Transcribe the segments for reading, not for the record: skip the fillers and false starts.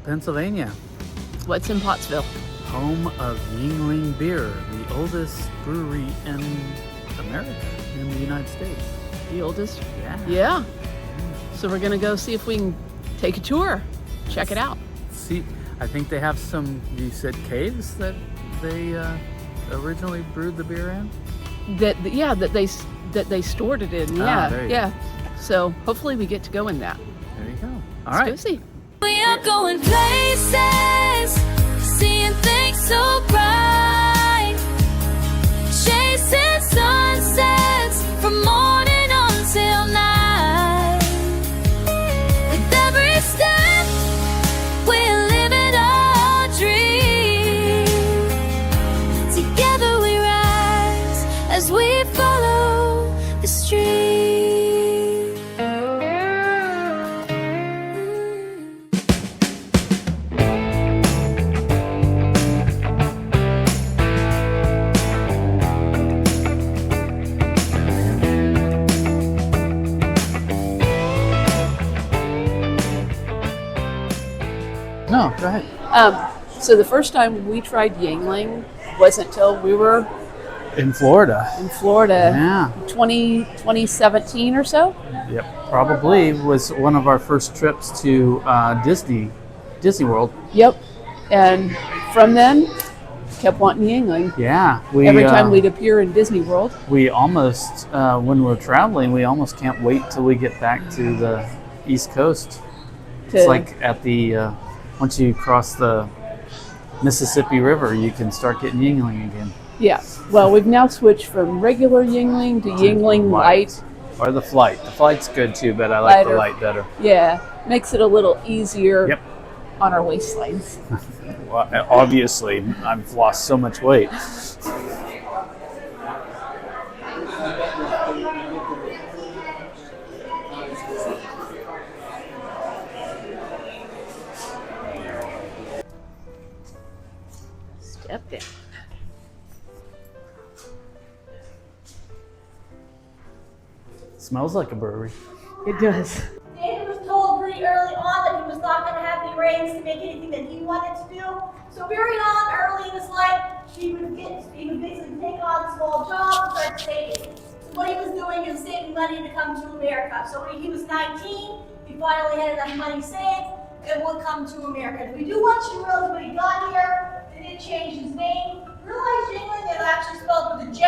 Pennsylvania. What's in Pottsville? Home of YUENGLIng Beer, the oldest brewery in America, in the United States. The oldest? Yeah. Yeah. So we're gonna go see if we can take a tour. Check it out. See, I think they have some, you said caves that they originally brewed the beer in? That they stored it in. Yeah. So hopefully we get to go in that. There you go. All Let's right. go see. We are going places, seeing things so bright, chasing sunsets from morning until night. With every step, we're living our dream. Together we rise as we follow the stream. No, go ahead. So the first time we tried YUENGLIng wasn't until we were In Florida. in Florida, Yeah. 2017 or so. Yep. Probably was one of our first trips to Disney World. Yep. And from then, kept wanting YUENGLIng. Yeah. Every time we'd appear in Disney World. We almost, when we're traveling, we almost can't wait till we get back to the East Coast. It's like at the, once you cross the Mississippi River, you can start getting YUENGLIng again. Yeah. Well, we've now switched from regular YUENGLIng to YUENGLIng Light. Or the Flight. The Flight's good too, but I like the Lighter. Light better. Yeah. Makes it a little easier Yep. on our waistlines. Well, obviously, I've lost so much weight. Step down. Smells like a brewery. It does. David was told pretty early on that he was not going to have the reins to make anything that he wanted to do. So very early in his life, he would basically take on small jobs and start saving. So what he was doing is saving money to come to America. So when he was 19, he finally had enough money saved and would come to America. We do want you to realize when he got here, they did change his name. Realize YUENGLIng is actually spelled with a J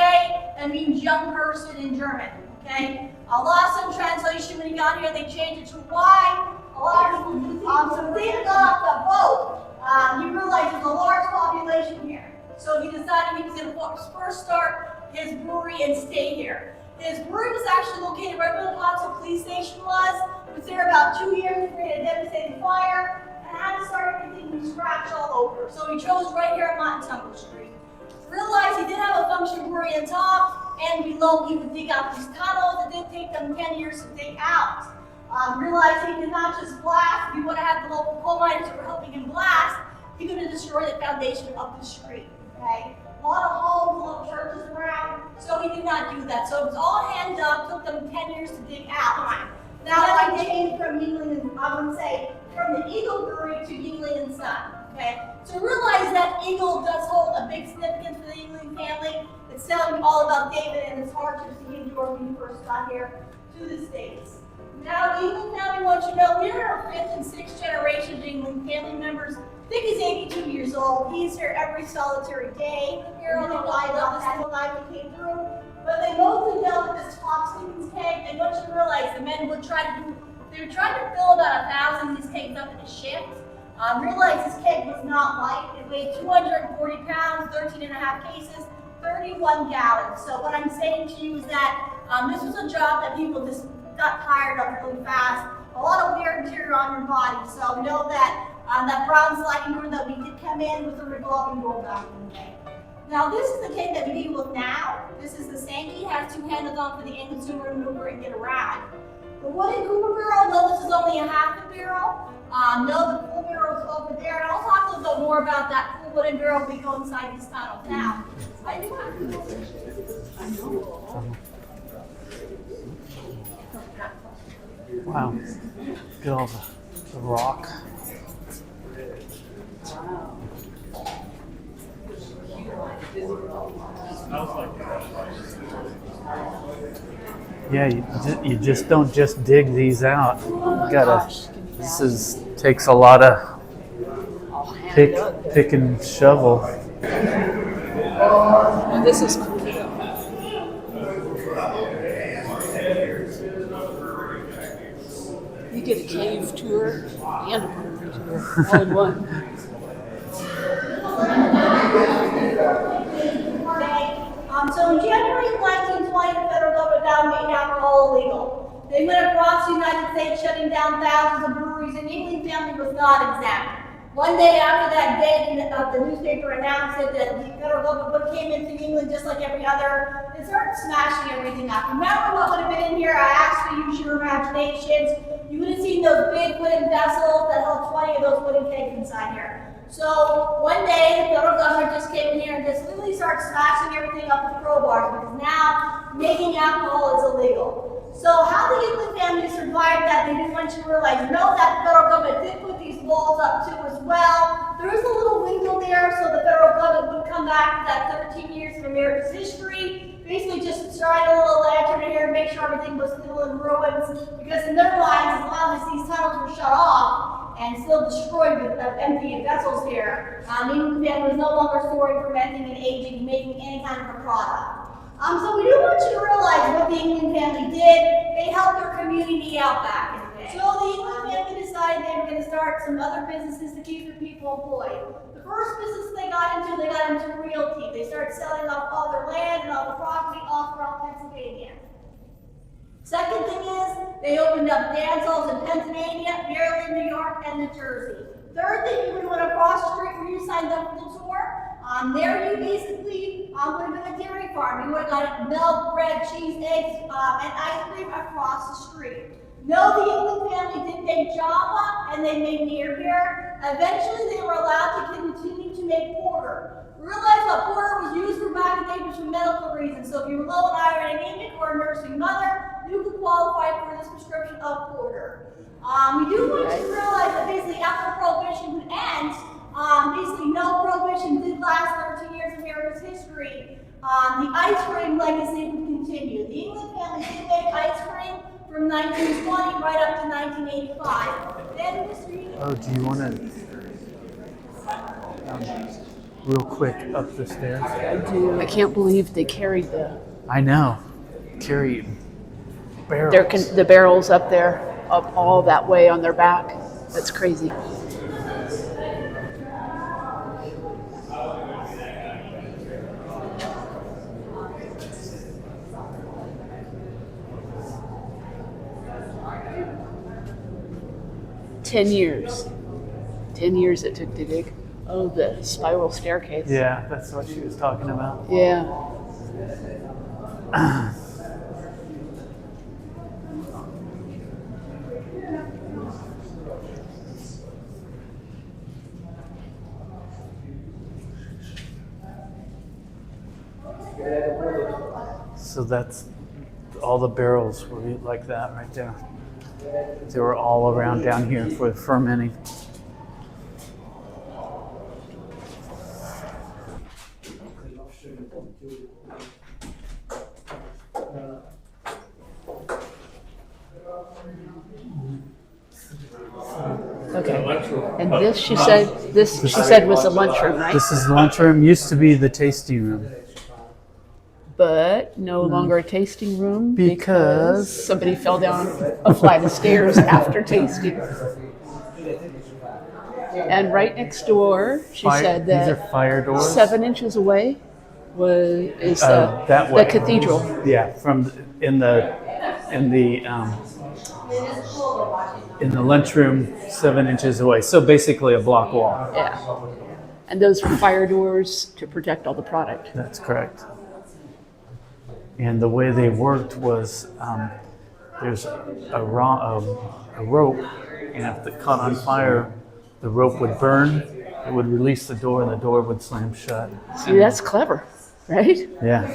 and means young person in German. Okay, lost in translation when he got here. They changed it to Y. A lot of people do so David got off the boat. He realized there's a large population here, so he decided he was going to first start his brewery and stay here. His brewery was actually located right where the Pottsville police station was. It was there about 2 years before a devastating fire, and had to start everything from scratch all over. So he chose right here at Montemple Street. Realized he did have a function brewery on top, and below he would dig out these tunnels. It did take them 10 years to dig out. Realized he did not just blast. If he would have had the local coal miners that were helping him blast, he could have destroyed the foundation of the street. Okay, a lot of homes, a lot of churches around, so he did not do that. So it was all hand dug. Took them 10 years to dig out. Now that I changed from YUENGLIng, I would say from the Eagle Brewery to YUENGLIng and Son. Okay, so realize that Eagle does hold a big significance for the YUENGLIng family. It's telling you all about David and his hardships he endured when he first got here to the States. Now, the YUENGLIng family wants you to know we're our 5th and 6th generation of YUENGLIng family members. I think he's 82 years old. He's here every solitary day. Here on the live this whole night we came through. But they mostly dealt with this top Stevens keg. They want you to realize the men would try to fill about 1,000 of these kegs up in a shift. Realize this keg was not light. It weighed 240 pounds, 13 and a half cases, 31 gallons. So what I'm saying to you is that this was a job that people just got tired of really fast. A lot of wear and tear on your body. So know that that brown sliding door that we did come in was a revolving door back in the day. Now this is the keg that we deal with now. This is the Sankey. It has 2 handles on for the end consumer to maneuver and get around. The wooden cooper barrel, no, this is only a half a barrel. No, the full barrel is over there. And I'll talk a little bit more about that full wooden barrel when we go inside these tunnels. Now, I do have to go. I know. Wow. Look at all the rock. Yeah, you just don't just dig these out. You gotta. Takes a lot of pick and shovel. And this is cool. You get a cave tour and a brewery tour all in one. So in January of 1920, the federal government now made alcohol illegal. They went across the United States shutting down thousands of breweries, and the Yingling family was not exempt. One day after that date, the newspaper announced that the federal government came into England just like every other. They started smashing everything up. Remember what would have been in here? I asked you to use your imaginations. You would have seen those big wooden vessels that held 20 of those wooden kegs inside here. So one day, the federal government just came in here and just literally started smashing everything up with crowbars because now making alcohol is illegal. So how the Yingling family survived that, they didn't want you to realize. Know that the federal government did put these walls up too as well. There is a little window there so the federal government would come back to that 13 years of America's history. Basically just shine a little lantern in here and make sure everything was still in ruins. Because in their minds, as long as these tunnels were shut off, and still destroyed with empty vessels here. The Yingling family was no longer storing, fermenting, and aging, and making any kind of a product. So we do want you to realize what the Yingling family did. They helped their community out back in the day. So the Yingling family decided they were going to start some other businesses to keep their people employed. The first business they got into realty. They started selling off all their land and all the property all throughout Pennsylvania. Second thing is, they opened up dance halls in Pennsylvania, Maryland, New York, and New Jersey. Third thing, you would have went across the street where you signed up for the tour. There you basically would have been a dairy farm. You would have got milk, bread, cheese, eggs, and ice cream across the street. No, the Yingling family did make Java, and they made near beer. Eventually, they were allowed to continue to make porter. Realize what porter was used for back in the day was for medical reasons. So if you were low in iron, anemic, or a nursing mother, you could qualify for this prescription of porter. We do want you to realize that basically after Prohibition would end, basically no Prohibition did last 13 years of America's history. The ice cream legacy would continue. The Yingling family did make ice cream from 1920 right up to 1985. Then Mr. Do you want to, real quick, up the stairs? I do. I can't believe they carried I know. Carry barrels. the barrels up there, up all that way on their back. That's crazy. Ten years it took to dig. Oh, the spiral staircase. Yeah, that's what she was talking about. Yeah. So that's all the barrels were like that right there. They were all around down here for fermenting. Okay. And this, she said, was the lunchroom, right? This is the lunchroom. Used to be the tasting room. But no longer a tasting room because somebody fell down a flight of stairs after tasting. And right next door, she said that these are fire doors. 7 inches away is that way. the cathedral. Yeah, from in the lunchroom 7 inches away. So basically a block wall. Yeah. And those were fire doors to protect all the product. That's correct. And the way they worked was there's a rope, and if it caught on fire, the rope would burn, it would release the door, and the door would slam shut. See, that's clever, right? Yeah.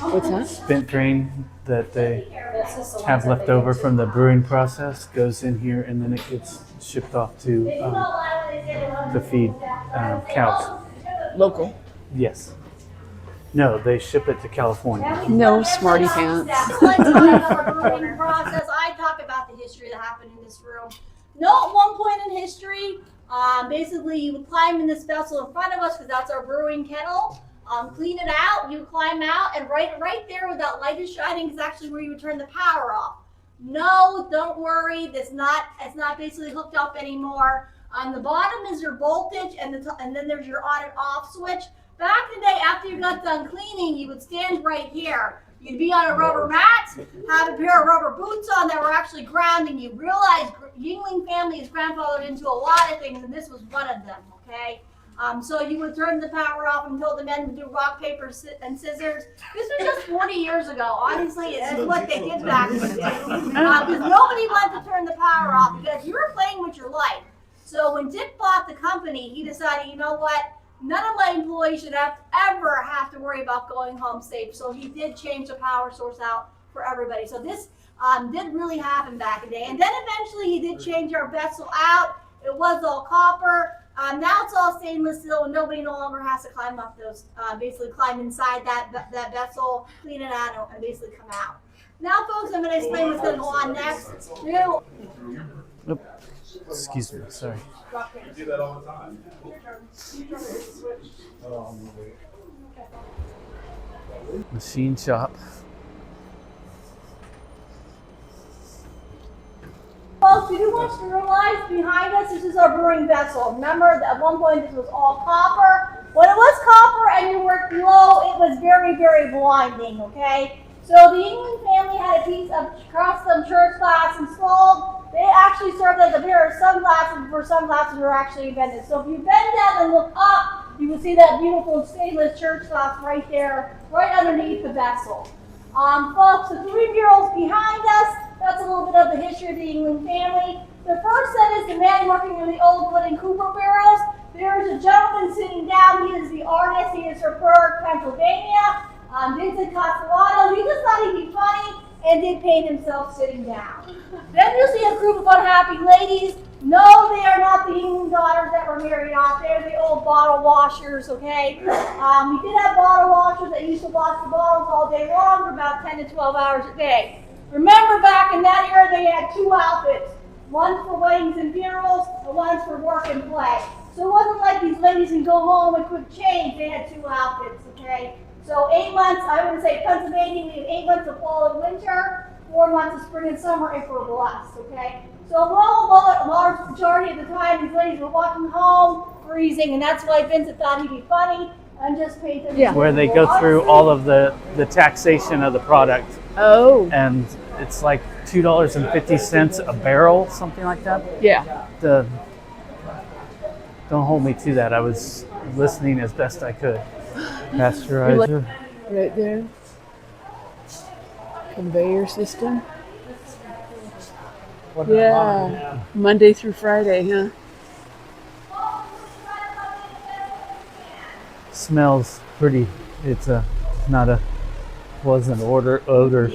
What's that? Spent grain that they have left over from the brewing process goes in here, and then it gets shipped off to feed cows. Local. Yes. No, they ship it to California. No, smarty pants. Brewing process. I talk about the history that happened in this room. No, at one point in history, basically you would climb in this vessel in front of us because that's our brewing kettle. Clean it out, you climb out, and right there where that light is shining is actually where you would turn the power off. No, don't worry, it's not basically hooked up anymore. On the bottom is your voltage, and then there's your on and off switch. Back in the day, after you got done cleaning, you would stand right here. You'd be on a rubber mat, have a pair of rubber boots on that were actually grounding you. Realize Yuengling family is grandfathered into a lot of things, and this was one of them, okay? So you would turn the power off and told the men to do rock, paper, and scissors. This was just 40 years ago. Honestly, it's what they did back in the day. Because nobody wanted to turn the power off because you were playing with your life. So when Dick bought the company, he decided, you know what? None of my employees should ever have to worry about going home safe. So he did change the power source out for everybody. So this did really happen back in the day. And then eventually he did change our vessel out. It was all copper. Now it's all stainless steel, and nobody no longer has to climb up those, basically climb inside that vessel, clean it out, and basically come out. Now, folks, I'm going to explain what's going to go on next. Nope. Excuse me, sorry. You do that all the time. Machine shop. Folks, we do want you to realize behind us, this is our brewing vessel. Remember that at one point this was all copper. When it was copper and you worked low, it was very, very blinding, okay? So the Yuengling family had a piece of custom church glass installed. They actually served as a pair of sunglasses before sunglasses were actually invented. So if you bend down and look up, you will see that beautiful stainless church glass right there, right underneath the vessel. Folks, the 3 murals behind us, that's a little bit of the history of the Yuengling family. The first set is the man working in the old wooden Cooper barrels. There is a gentleman sitting down. He is the artist. He is from Pittsburgh, Pennsylvania. Vincent Castellano. He just thought he'd be funny and did paint himself sitting down. Then you see a group of unhappy ladies. No, they are not the Yuengling daughters that were married off. They're the old bottle washers, okay? We did have bottle washers that used to wash the bottles all day long for about 10 to 12 hours a day. Remember back in that era, they had 2 outfits. One for weddings and funerals, and one's for work and play. So it wasn't like these ladies can go home and quick change. They had 2 outfits, okay? So 8 months, I would say Pennsylvania, we have 8 months of fall and winter, 4 months of spring and summer if we're blessed, okay? So a large majority of the time, these ladies were walking home, freezing, and that's why Vincent thought he'd be funny and just painted. Yeah. Where they go through all of the taxation of the product. Oh. And it's like $2.50 a barrel, something like that. Yeah. Don't hold me to that. I was listening as best I could. Pasteurizer. Right there. Conveyor system. Yeah. Monday through Friday, huh? Smells pretty. It's not a pleasant odor.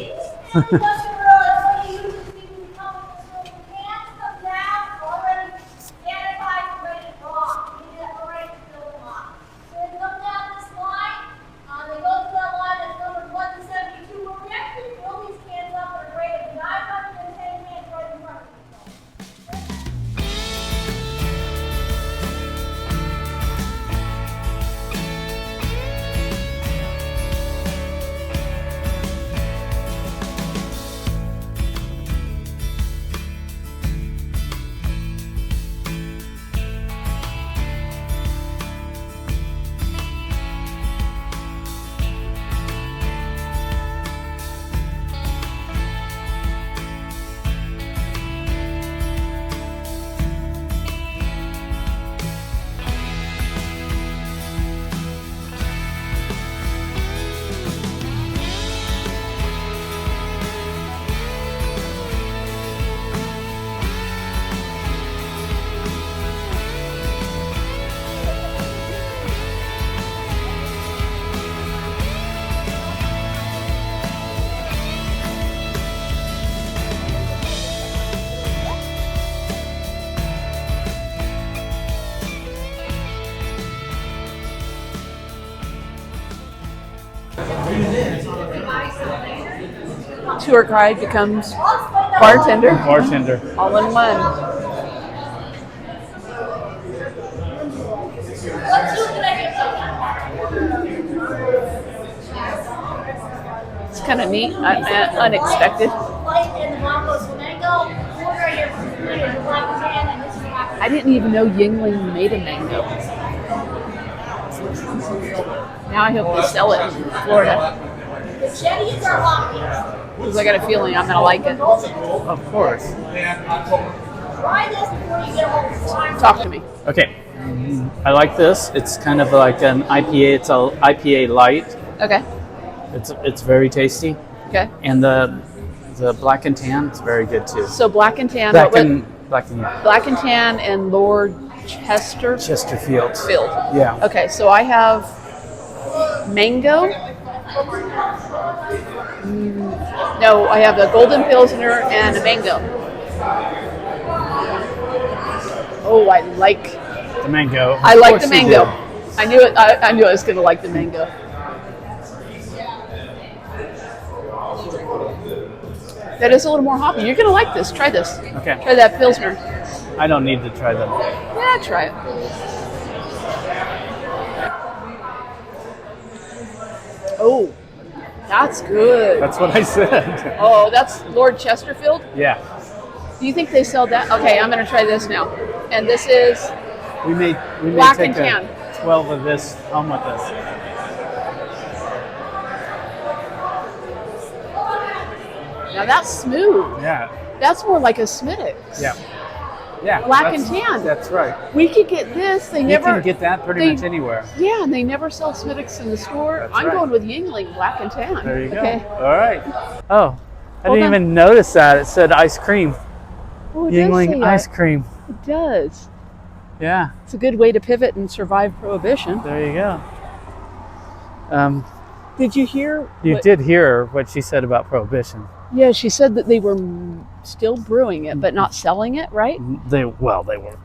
tour guide becomes bartender. Bartender. All in one. It's kind of neat, unexpected. I didn't even know Yuengling made a mango. Now I hope they sell it in Florida. The jetties are hoppy. Because I got a feeling I'm going to like it. Of course. Try this before you get home. Talk to me. Okay. I like this. It's kind of like an IPA. It's a IPA light. Okay. It's very tasty. Okay. And the black and tan is very good too. So black and tan. Black and tan and Lord Chesterfield. Field. Yeah. Okay, so I have mango. No, I have a golden pilsner and a mango. Oh, I like The mango. I like Of the course you mango. do. I knew it. I knew I was going to like the mango. That is a little more hoppy. You're going to like this. Try this. Okay. Try that pilsner. I don't need to try them. Yeah, try it. Oh, that's good. That's what I said. Oh, that's Lord Chesterfield? Yeah. Do you think they sell that? Okay, I'm going to try this now. And this is We may Black take and a 12 of this home with us. now that's smooth. Yeah. That's more like a Smittix. Yeah. Yeah. Black and that's- tan. That's right. We could get this. They You never can get that pretty much anywhere. Yeah, and they never sell Smittix in the store. That's I'm right. going with Yuengling Black and Tan. There you go. Okay. All right. Oh, I Hold didn't on. even notice that. It said ice cream. Oh, it does say Yuengling that. ice cream. It does. Yeah. It's a good way to pivot and survive Prohibition. There you go. Did you hear? You what- did hear what she said about Prohibition. Yeah, she said that they were still brewing it, but not selling it, right? They were.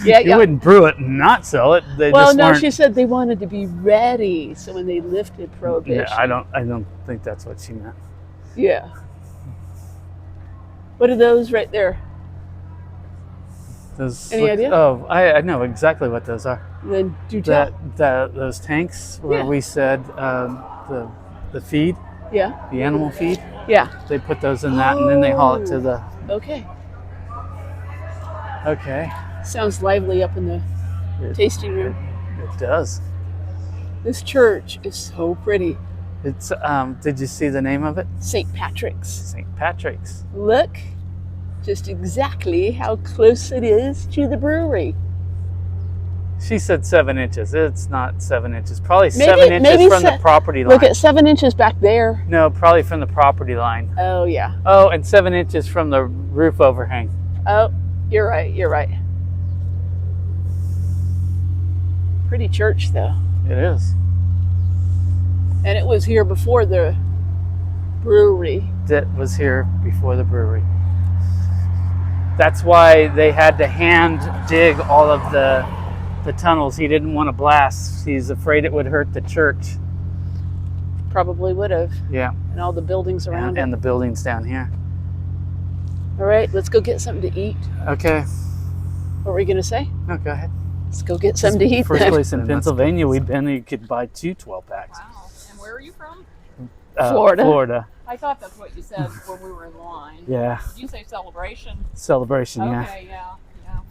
Yeah, You yeah. wouldn't brew it and not sell it. They Well, just no, weren't. she said they wanted to be ready, so when they lifted Prohibition. Yeah, I don't think that's what she meant. Yeah. What are those right there? Those Any idea? Oh, I know exactly what those are. Then do tell. Those tanks where Yeah. we said the feed, Yeah. the animal feed. Yeah. They put those in that, and then they haul it to the. Okay. Okay. Sounds lively up in the It, tasting room. it does. This church is so pretty. It's. Did you see the name of it? St. Patrick's. St. Patrick's. Look just exactly how close it is to the brewery. She said 7 inches. It's not 7 inches. Probably Maybe- 7 inches maybe from the property line. Look at 7 inches back there. No, probably from the property line. Oh, yeah. Oh, and 7 inches from the roof overhang. Oh, you're right. You're right. Pretty church, though. It is. And it was here before the brewery. That was here before the brewery. That's why they had to hand dig all of the tunnels. He didn't want to blast. He's afraid it would hurt the church. Probably would have. Yeah. And all the buildings around And the buildings down here. it. All right, let's go get something to eat. Okay. What were you going to say? No, go ahead. Let's go get something to eat First then. place in Pennsylvania we've been, you could buy 2 12-packs. Wow. And where are you from? Florida. Florida. I thought that's what you said when we were in line. Yeah. Did you say celebration? Celebration, yeah. Okay, yeah.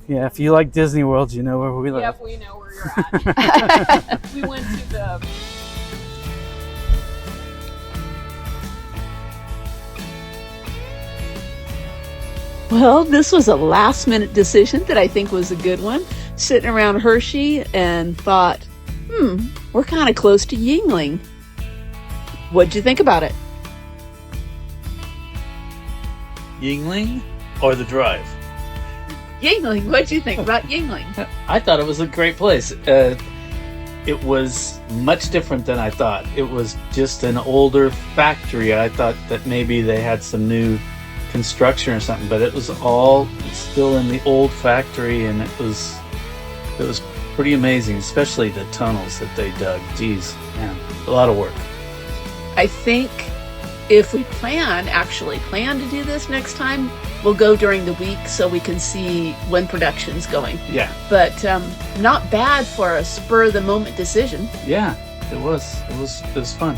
Yeah, if you like Disney World, you know where we live. Yep, we know where you're at. We went to the Well, this was a last minute decision that I think was a good one. Sitting around Hershey and thought, we're kind of close to Yuengling. What'd you think about it? Yuengling or the drive? Yuengling, what'd you think about Yuengling? I thought it was a great place. It was much different than I thought. It was just an older factory. I thought that maybe they had some new construction or something, but it was all still in the old factory, and it was pretty amazing, especially the tunnels that they dug. Geez, man, a lot of work. I think if we actually plan to do this next time, we'll go during the week so we can see when production's going. Yeah. But not bad for a spur of the moment decision. Yeah, it was fun.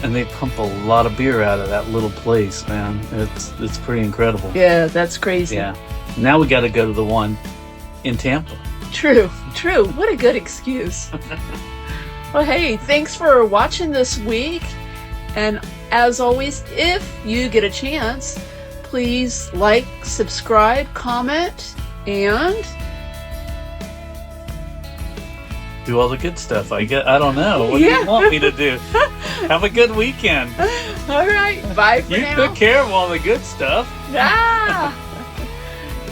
And they pump a lot of beer out of that little place, man. It's pretty incredible. Yeah, that's crazy. Yeah. Now we got to go to the one in Tampa. True. What a good excuse. Well, hey, thanks for watching this week. And as always, if you get a chance, please like, subscribe, comment, and do all the good stuff. I don't know. What do you want me to do? Have a good weekend. All right, bye for You now. took care of all the good stuff.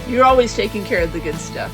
You're always taking care of the good stuff.